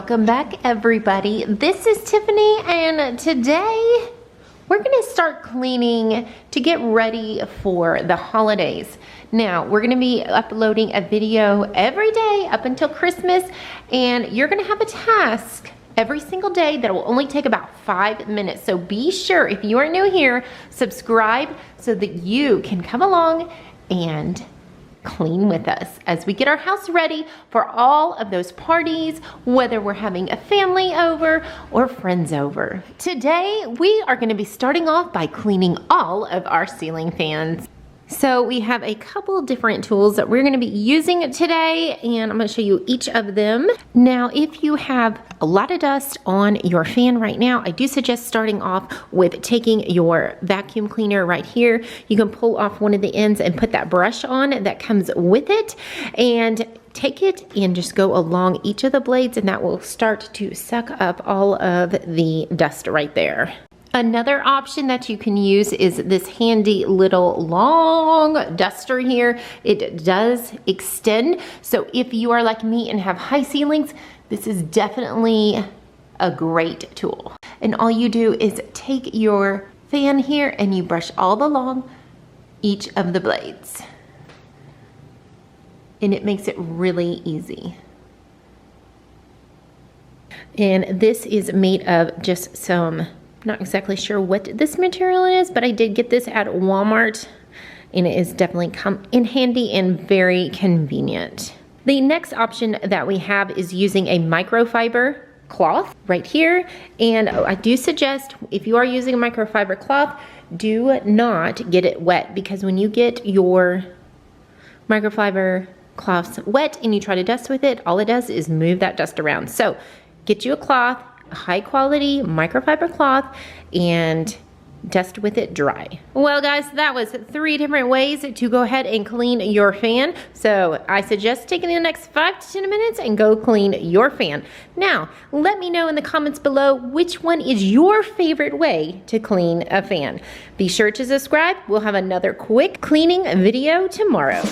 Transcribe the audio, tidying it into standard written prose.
Welcome back, everybody. This is Tiffany, and today we're gonna start cleaning to get ready for the holidays. Now, we're gonna be uploading a video every day up until Christmas, and you're gonna have a task every single day that will only take about 5 minutes. So be sure, if you are new here, subscribe so that you can come along and clean with us as we get our house ready for all of those parties, whether we're having a family over or friends over. Today, we are going to be starting off by cleaning all of our ceiling fans. So we have a couple different tools that we're going to be using today, and I'm going to show you each of them. Now, if you have a lot of dust on your fan right now, I do suggest starting off with taking your vacuum cleaner right here. You can pull off one of the ends and put that brush on that comes with it, and take it and just go along each of the blades, and that will start to suck up all of the dust right there. Another option that you can use is this handy little long duster here. It does extend, so if you are like me and have high ceilings, this is definitely a great tool. And all you do is take your fan here and you brush all along each of the blades. And it makes it really easy. And this is made of just some, not exactly sure what this material is, but I did get this at Walmart, and it is definitely come in handy and very convenient. The next option that we have is using a microfiber cloth right here, and I do suggest, if you are using a microfiber cloth, do not get it wet, because when you get your microfiber cloths wet and you try to dust with it, all it does is move that dust around. So get you a cloth, high quality microfiber cloth, and dust with it dry. Well guys, that was 3 different ways to go ahead and clean your fan. So I suggest taking the next 5 to 10 minutes and go clean your fan. Now, let me know in the comments below which one is your favorite way to clean a fan. Be sure to subscribe. We'll have another quick cleaning video tomorrow.